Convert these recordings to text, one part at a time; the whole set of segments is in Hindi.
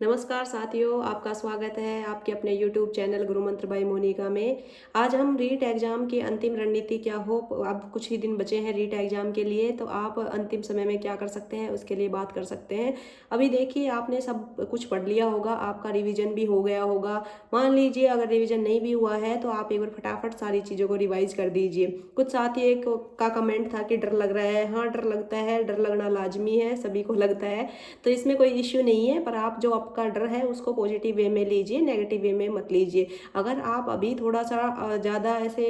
नमस्कार साथियों, आपका स्वागत है आपके अपने YouTube चैनल गुरु मंत्र बाई मोनिका में। आज हम रीट एग्ज़ाम की अंतिम रणनीति क्या हो, अब कुछ ही दिन बचे हैं रीट एग्ज़ाम के लिए, तो आप अंतिम समय में क्या कर सकते हैं उसके लिए बात कर सकते हैं। अभी देखिए, आपने सब कुछ पढ़ लिया होगा, आपका रिवीजन भी हो गया होगा। मान लीजिए अगर रिवीजन नहीं भी हुआ है तो आप एक बार फटाफट सारी चीज़ों को रिवाइज कर दीजिए। कुछ साथी का कमेंट था कि डर लग रहा है। हाँ, डर लगता है, डर लगना लाजमी है, सभी को लगता है, तो इसमें कोई इश्यू नहीं है। पर आप जो आपका डर है उसको पॉजिटिव वे में लीजिए, नेगेटिव वे में मत लीजिए। अगर आप अभी थोड़ा सा ज़्यादा ऐसे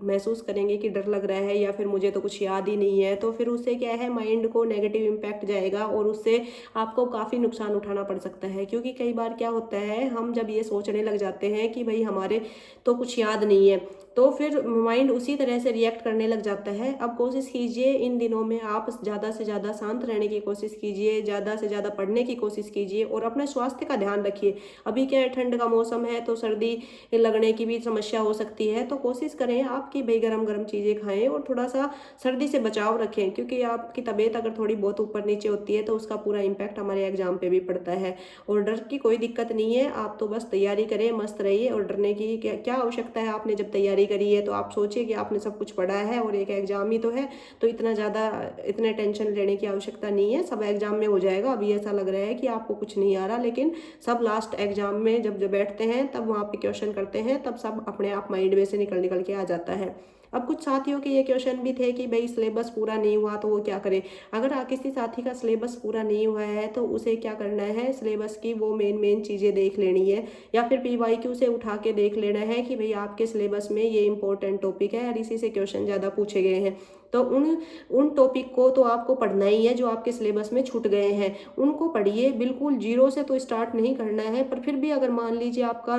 महसूस करेंगे कि डर लग रहा है या फिर मुझे तो कुछ याद ही नहीं है, तो फिर उससे क्या है, माइंड को नेगेटिव इम्पैक्ट जाएगा और उससे आपको काफ़ी नुकसान उठाना पड़ सकता है। क्योंकि कई बार क्या होता है, हम जब ये सोचने लग जाते हैं कि भाई हमारे तो कुछ याद नहीं है, तो फिर माइंड उसी तरह से रिएक्ट करने लग जाता है। अब कोशिश कीजिए इन दिनों में आप ज़्यादा से ज़्यादा शांत रहने की कोशिश कीजिए, ज़्यादा से ज़्यादा पढ़ने की कोशिश कीजिए और अपने स्वास्थ्य का ध्यान रखिए। अभी क्या है, ठंड का मौसम है तो सर्दी लगने की भी समस्या हो सकती है, तो कोशिश करें आप कि भाई गर्म गर्म चीज़ें खाएं और थोड़ा सा सर्दी से बचाव रखें। क्योंकि आपकी तबीयत अगर थोड़ी बहुत ऊपर नीचे होती है तो उसका पूरा इम्पैक्ट हमारे एग्जाम पे भी पड़ता है। और डर की कोई दिक्कत नहीं है, आप तो बस तैयारी करें, मस्त रहिए। और डरने की क्या आवश्यकता है, आपने जब तैयारी करी है तो आप सोचिए कि आपने सब कुछ पढ़ा है और एक एग्जाम ही तो है, तो इतने टेंशन लेने की आवश्यकता नहीं है। सब एग्जाम में हो जाएगा। अभी ऐसा लग रहा है कि आपको कुछ नहीं आ रहा, लेकिन सब लास्ट एग्जाम में जब बैठते हैं तब वहाँ पे क्वेश्चन करते हैं, तब सब अपने आप माइंड में से निकल निकल के आ जाता है। अब कुछ साथियों के ये क्वेश्चन भी थे कि भाई सिलेबस पूरा नहीं हुआ तो वो क्या करे। अगर किसी साथी का सिलेबस पूरा नहीं हुआ है तो उसे क्या करना है, सिलेबस की वो मेन मेन चीज़ें देख लेनी है, या फिर PYQ से उठा के देख लेना है कि भाई आपके सिलेबस में ये इंपॉर्टेंट टॉपिक है और इसी से क्वेश्चन ज़्यादा पूछे गए हैं। तो उन उन टॉपिक को तो आपको पढ़ना ही है जो आपके सिलेबस में छूट गए हैं, उनको पढ़िए। बिल्कुल जीरो से तो स्टार्ट नहीं करना है, पर फिर भी अगर मान लीजिए आपका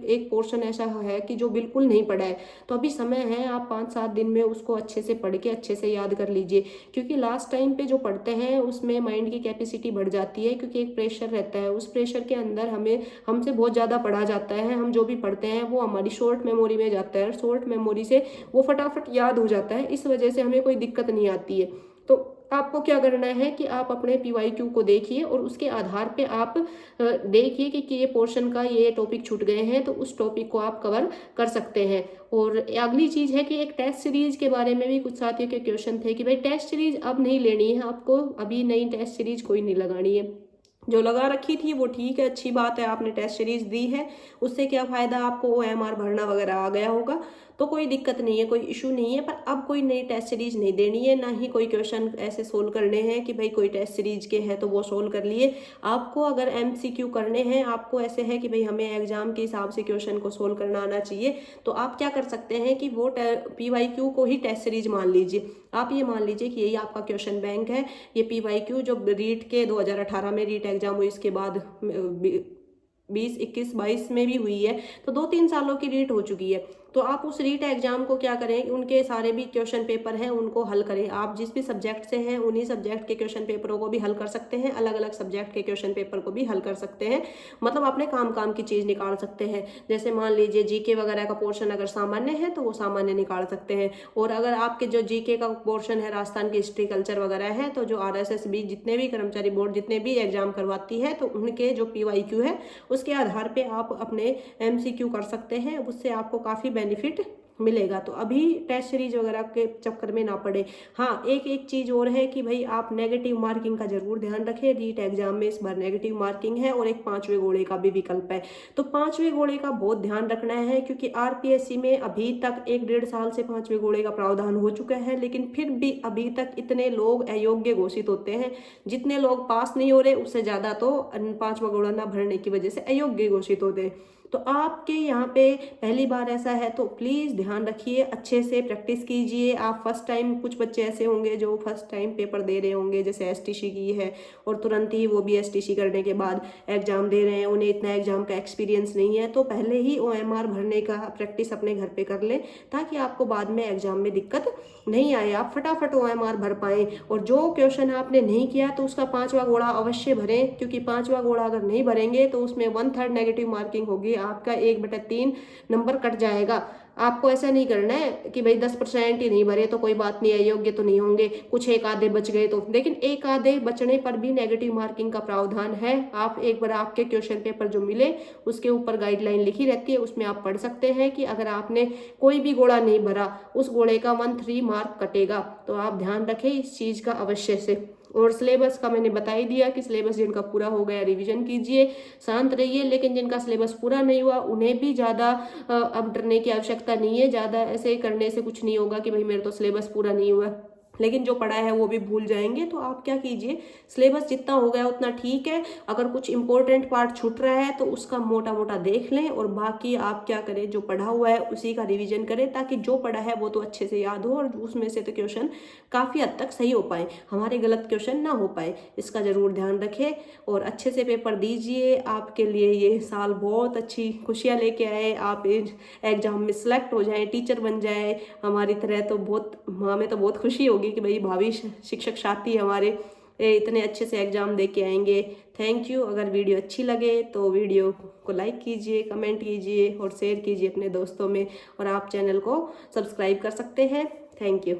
एक पोर्शन ऐसा है कि जो बिल्कुल नहीं पढ़ा है, तो अभी समय है, आप 5-7 दिन में उसको अच्छे से पढ़ के अच्छे से याद कर लीजिए। क्योंकि लास्ट टाइम पे जो पढ़ते हैं उसमें माइंड की कैपेसिटी बढ़ जाती है, क्योंकि एक प्रेशर रहता है, उस प्रेशर के अंदर हमसे बहुत ज़्यादा पढ़ा जाता है। हम जो भी पढ़ते हैं वो हमारी शॉर्ट मेमोरी में जाता है, शॉर्ट मेमोरी से वो फटाफट याद हो जाता है। इस वजह से हमें कोई दिक्कत नहीं आती है। तो आपको क्या करना है कि आप अपने PYQ को देखिए और उसके आधार पे आप देखिए कि ये पोर्शन का ये टॉपिक छूट गए हैं, तो उस टॉपिक को आप कवर कर सकते हैं। और अगली चीज़ है कि एक टेस्ट सीरीज के बारे में भी कुछ साथियों के क्वेश्चन थे कि भाई टेस्ट सीरीज अब नहीं लेनी है आपको, अभी नई टेस्ट सीरीज कोई नहीं लगानी है। जो लगा रखी थी वो ठीक है, अच्छी बात है, आपने टेस्ट सीरीज दी है, उससे क्या फ़ायदा, आपको OMR भरना वगैरह आ गया होगा, तो कोई दिक्कत नहीं है, कोई इशू नहीं है। पर अब कोई नई टेस्ट सीरीज नहीं देनी है, ना ही कोई क्वेश्चन ऐसे सोल्व करने हैं कि भाई कोई टेस्ट सीरीज के हैं तो वो सोल्व कर लिए। आपको अगर MCQ करने हैं, आपको ऐसे है कि भाई हमें एग्जाम के हिसाब से क्वेश्चन को सोल्व करना आना चाहिए, तो आप क्या कर सकते हैं कि वो PYQ को ही टेस्ट सीरीज मान लीजिए। आप ये मान लीजिए कि यही आपका क्वेश्चन बैंक है। ये PYQ जो रीट के 2018 में रीट एग्जाम हुई, इसके बाद 20, 21, 22 में भी हुई है, तो 2-3 सालों की रीट हो चुकी है। तो आप उस रीट एग्जाम को क्या करें, उनके सारे भी क्वेश्चन पेपर हैं उनको हल करें। आप जिस भी सब्जेक्ट से हैं उन्हीं सब्जेक्ट के क्वेश्चन पेपरों को भी हल कर सकते हैं, अलग अलग सब्जेक्ट के क्वेश्चन पेपर को भी हल कर सकते हैं। मतलब अपने काम काम की चीज़ निकाल सकते हैं। जैसे मान लीजिए GK वगैरह का पोर्शन अगर सामान्य है तो वो सामान्य निकाल सकते हैं, और अगर आपके जो GK का पोर्शन है, राजस्थान की हिस्ट्री कल्चर वगैरह है, तो जो RSSB जितने भी कर्मचारी बोर्ड जितने भी एग्जाम करवाती है, तो उनके जो PYQ है उसके आधार पे आप अपने MCQ कर सकते हैं, उससे आपको काफ़ी बेनिफिट मिलेगा। तो अभी टेस्ट सीरीज वगैरह के चक्कर में ना पड़े। हाँ, एक चीज़ और है कि भाई आप नेगेटिव मार्किंग का जरूर ध्यान रखें। रीट एग्जाम में इस बार नेगेटिव मार्किंग है और एक 5वें घोड़े का भी विकल्प है, तो 5वें घोड़े का बहुत ध्यान रखना है। क्योंकि RPSC में अभी तक 1-1.5 साल से 5वें घोड़े का प्रावधान हो चुका है, लेकिन फिर भी अभी तक इतने लोग अयोग्य घोषित होते हैं। जितने लोग पास नहीं हो रहे उससे ज़्यादा तो 5वां घोड़ा ना भरने की वजह से अयोग्य घोषित होते हैं। तो आपके यहाँ पे पहली बार ऐसा है तो प्लीज़ ध्यान रखिए, अच्छे से प्रैक्टिस कीजिए। आप फर्स्ट टाइम, कुछ बच्चे ऐसे होंगे जो फर्स्ट टाइम पेपर दे रहे होंगे, जैसे STC की है और तुरंत ही वो भी STC करने के बाद एग्ज़ाम दे रहे हैं, उन्हें इतना एग्ज़ाम का एक्सपीरियंस नहीं है, तो पहले ही OMR भरने का प्रैक्टिस अपने घर पे कर लें, ताकि आपको बाद में एग्ज़ाम में दिक्कत नहीं आए, आप फटाफट OMR भर पाएँ। और जो क्वेश्चन आपने नहीं किया तो उसका 5वां घोड़ा अवश्य भरें, क्योंकि 5वां घोड़ा अगर नहीं भरेंगे तो उसमें 1/3 नेगेटिव मार्किंग होगी आपका 1/3 नंबर कट जाएगा। आपको ऐसा नहीं करना है कि भाई 10% ही नहीं भरे तो कोई बात नहीं, अयोग्य तो नहीं होंगे, कुछ एक आधे बच गए तो, लेकिन एक आधे बचने पर भी नेगेटिव मार्किंग का प्रावधान है। आप एक बार आपके क्वेश्चन पेपर जो मिले उसके ऊपर गाइडलाइन लिखी रहती है, उसमें आप पढ़ सकते हैं कि अगर आपने कोई भी गोला नहीं भरा उस गोले का 1-3 मार्क कटेगा। तो आप ध्यान रखें इस चीज़ का अवश्य से। और सिलेबस का मैंने बता ही दिया कि सिलेबस जिनका पूरा हो गया रिवीजन कीजिए, शांत रहिए, लेकिन जिनका सिलेबस पूरा नहीं हुआ उन्हें भी ज़्यादा अब डरने की आवश्यकता नहीं है। ज़्यादा ऐसे करने से कुछ नहीं होगा कि भाई मेरा तो सिलेबस पूरा नहीं हुआ, लेकिन जो पढ़ा है वो भी भूल जाएंगे। तो आप क्या कीजिए, सिलेबस जितना हो गया उतना ठीक है, अगर कुछ इंपॉर्टेंट पार्ट छूट रहा है तो उसका मोटा मोटा देख लें, और बाकी आप क्या करें, जो पढ़ा हुआ है उसी का रिवीजन करें, ताकि जो पढ़ा है वो तो अच्छे से याद हो और उसमें से तो क्वेश्चन काफ़ी हद तक सही हो पाए, हमारे गलत क्वेश्चन ना हो पाए। इसका ज़रूर ध्यान रखें और अच्छे से पेपर दीजिए। आपके लिए ये साल बहुत अच्छी खुशियाँ लेके आए, आप एग्जाम में सिलेक्ट हो जाएं, टीचर बन जाए हमारी तरह, तो बहुत, हमें तो बहुत खुशी होगी कि भाई भावी शिक्षक साथी हमारे इतने अच्छे से एग्जाम दे के आएंगे। Thank you. अगर वीडियो अच्छी लगे तो वीडियो को लाइक कीजिए, कमेंट कीजिए और शेयर कीजिए अपने दोस्तों में, और आप चैनल को सब्सक्राइब कर सकते हैं। Thank you.